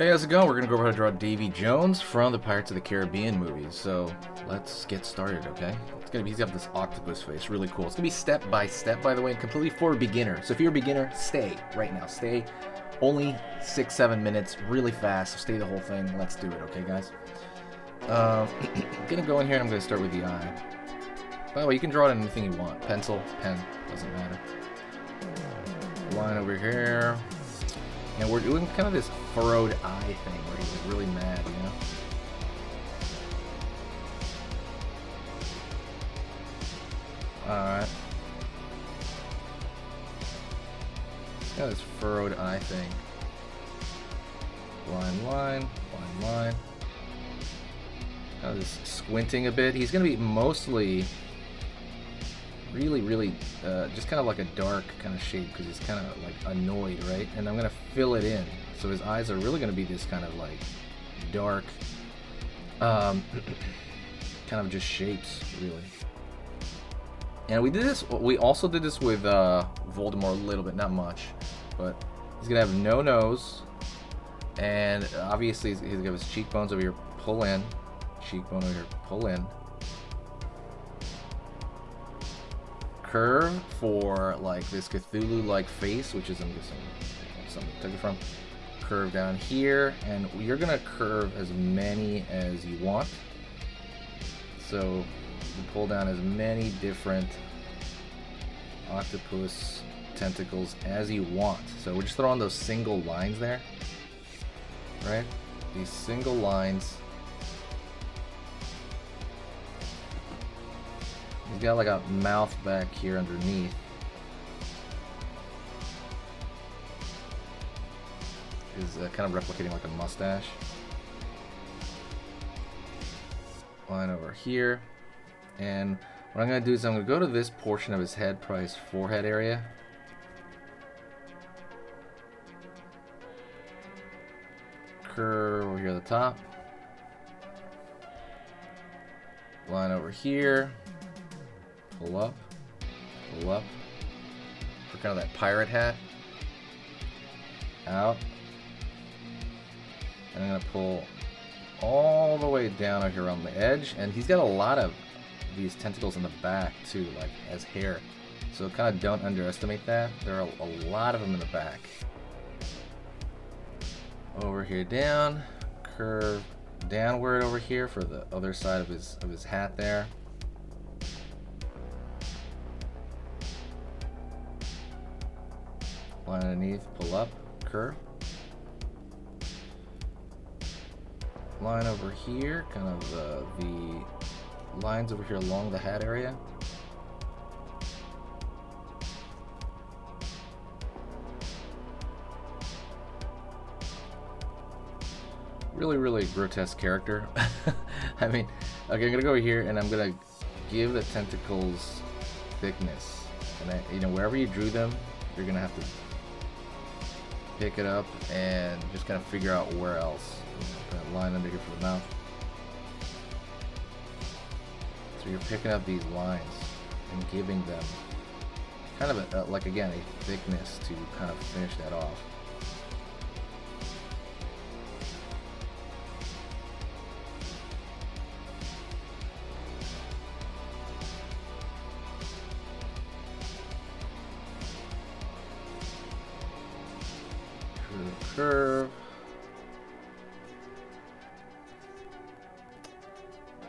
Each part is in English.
Hey, how's it going? We're going to go over how to draw Davey Jones from the Pirates of the Caribbean movies. So let's get started, okay? It's going to be, he's got this octopus face, really cool. It's going to be step by step, by the way, completely for a beginner. So if you're a beginner, stay right now. Stay only 6-7 minutes, really fast. So stay the whole thing. Let's do it, okay, guys? I'm going to go in here and I'm going to start with the eye. By the way, you can draw it on anything you want. Pencil, pen, doesn't matter. Line over here. And we're doing kind of this furrowed eye thing where he's like really mad, you know? Alright. It's got this furrowed eye thing. Line, line, line, line. Kind of just squinting a bit. He's going to be mostly really just kind of like a dark kind of shape because he's kind of like annoyed, right? And I'm gonna fill it in, so his eyes are really gonna be this kind of like dark kind of just shapes, really. And we also did this with Voldemort a little bit, not much, but he's gonna have no nose, and obviously he's gonna have his cheekbones over here, pull in, cheekbone over here, pull in, curve for like this Cthulhu-like face, which is, I'm guessing something to take it from. Curve down here, and you're gonna curve as many as you want. So you pull down as many different octopus tentacles as you want. So we're just throwing those single lines there, right? These single lines. He's got like a mouth back here underneath. Is kind of replicating like a mustache. Line over here. And what I'm going to do is I'm going to go to this portion of his head, probably his forehead area. Curve over here at the top. Line over here. Pull up, for kind of that pirate hat, out, and I'm going to pull all the way down over here on the edge, and he's got a lot of these tentacles in the back too, like as hair, so kind of don't underestimate that. There are a lot of them in the back. Over here down, curve downward over here for the other side of his hat there. Line underneath, pull up, curve. Line over here, kind of the lines over here along the hat area. Really grotesque character. I mean, okay, I'm gonna go over here and I'm gonna give the tentacles thickness. And wherever you drew them, you're gonna have to pick it up and just kind of figure out where else. That line under here for the mouth. So you're picking up these lines and giving them kind of like again a thickness to kind of finish that off. Curve.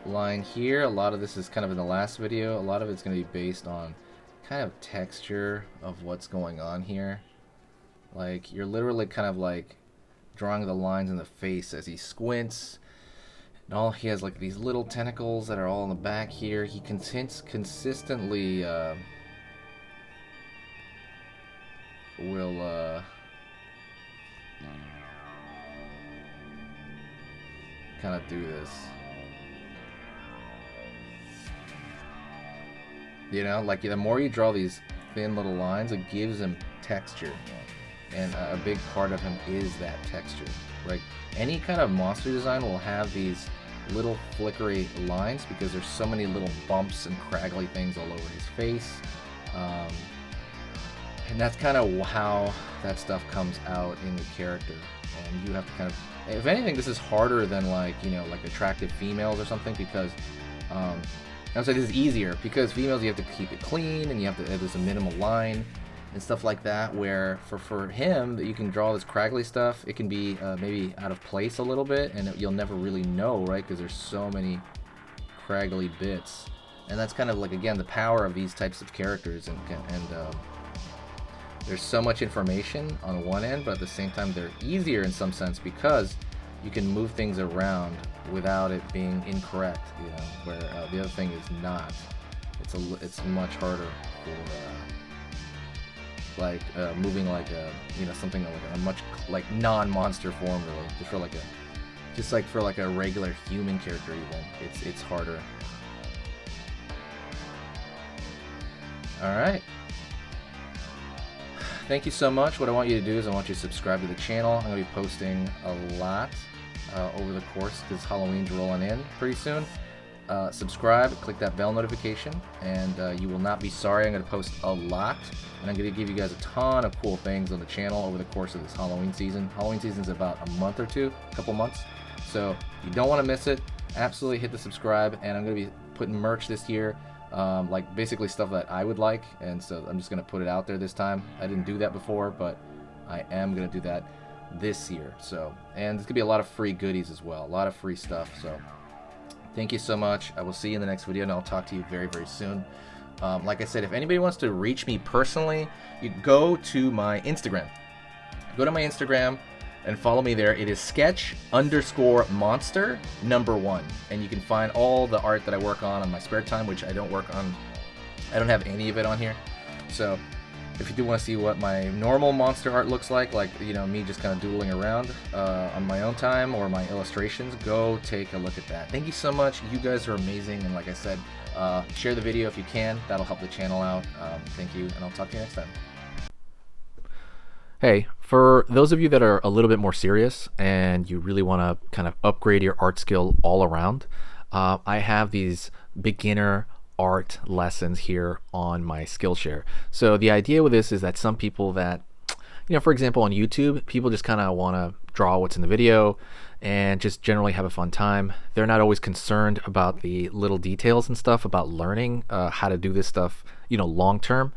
Line here. A lot of this is kind of in the last video. A lot of it's going to be based on kind of texture of what's going on here. Like you're literally kind of like drawing the lines in the face as he squints. And he has like these little tentacles that are all in the back here. He consistently will kind of do this, like the more you draw these thin little lines, it gives him texture, and a big part of him is that texture. Like any kind of monster design will have these little flickery lines because there's so many little bumps and craggly things all over his face, and that's kind of how that stuff comes out in the character. and you have to kind of, if anything, this is harder than like, you know, like attractive females or something, because I'm saying this is easier because females, you have to keep it clean, and you have to, there's a minimal line and stuff like that, where for him, that you can draw this craggly stuff, it can be maybe out of place a little bit, and you'll never really know, right? Because there's so many craggly bits. And that's kind of like, again, the power of these types of characters, and there's so much information on one end, but at the same time they're easier in some sense because you can move things around without it being incorrect, you know, where the other thing is not. It's much harder for moving like a, you know, something like a much like non-monster form, really, just for like a regular human character even. It's harder. All right. Thank you so much. What I want you to do is I want you to subscribe to the channel. I'm going to be posting a lot over the course, because Halloween's rolling in pretty soon. Subscribe, click that bell notification, and you will not be sorry. I'm going to post a lot, and I'm going to give you guys a ton of cool things on the channel over the course of this Halloween season. Halloween season is about a month or two, a couple months, so you don't want to miss it. Absolutely hit the subscribe, and I'm going to be putting merch this year. Like basically stuff that I would like, and so I'm just gonna put it out there this time. I didn't do that before, but I am gonna do that this year. So, and there's gonna be a lot of free goodies as well, a lot of free stuff. So thank you so much. I will see you in the next video, and I'll talk to you very, very soon. Like I said, if anybody wants to reach me personally, you go to my Instagram. Go to my Instagram and follow me there. It is sketch_monster1, and you can find all the art that I work on my spare time, which I don't work on. I don't have any of it on here. So if you do want to see what my normal monster art looks like, you know, me just kind of doodling around on my own time, or my illustrations, go take a look at that. Thank you so much. You guys are amazing, and like I said, share the video if you can. That'll help the channel out. Thank you, and I'll talk to you next time. Hey, for those of you that are a little bit more serious and you really want to kind of upgrade your art skill all around, I have these beginner art lessons here on my Skillshare. So the idea with this is that some people that, you know, for example, on YouTube, people just kind of want to draw what's in the video and just generally have a fun time. They're not always concerned about the little details and stuff, about learning how to do this stuff, you know, long term.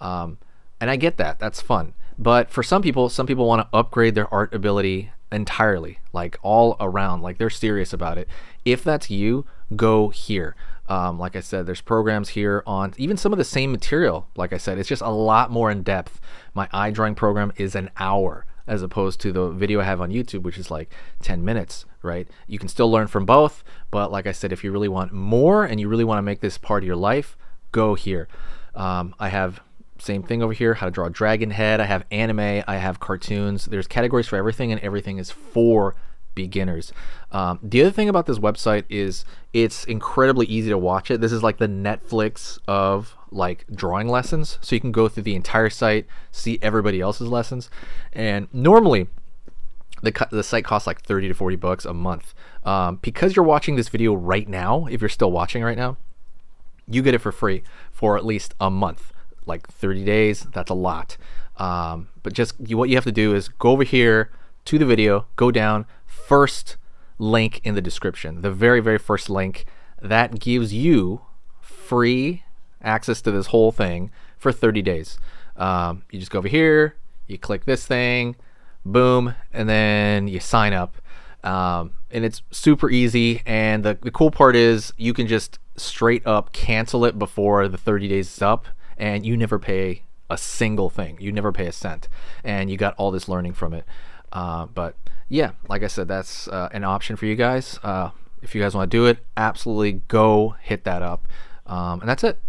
And I get that. That's fun. But for some people want to upgrade their art ability entirely, like all around, like they're serious about it. If that's you, go here. Like I said, there's programs here on even some of the same material. Like I said, it's just a lot more in depth. My eye drawing program is an hour, as opposed to the video I have on YouTube, which is like 10 minutes, right? You can still learn from both, but like I said, if you really want more and you really want to make this part of your life, go here. I have same thing over here, how to draw a dragon head. I have anime, I have cartoons. There's categories for everything, and everything is for beginners. The other thing about this website is it's incredibly easy to watch it. This is like the Netflix of like drawing lessons. So you can go through the entire site, see everybody else's lessons. And normally the site costs like 30 to 40 bucks a month. Because you're watching this video right now, if you're still watching right now, you get it for free for at least a month. Like 30 days, that's a lot. But just what you have to do is go over here to the video, go down, first link in the description, the very, very first link, that gives you free access to this whole thing for 30 days. You just go over here, you click this thing, boom, and then you sign up. And it's super easy, and the cool part is you can just straight up cancel it before the 30 days is up, and you never pay a single thing. You never pay a cent, and you got all this learning from it. But yeah, like I said, that's an option for you guys. If you guys want to do it, absolutely go hit that up. And that's it.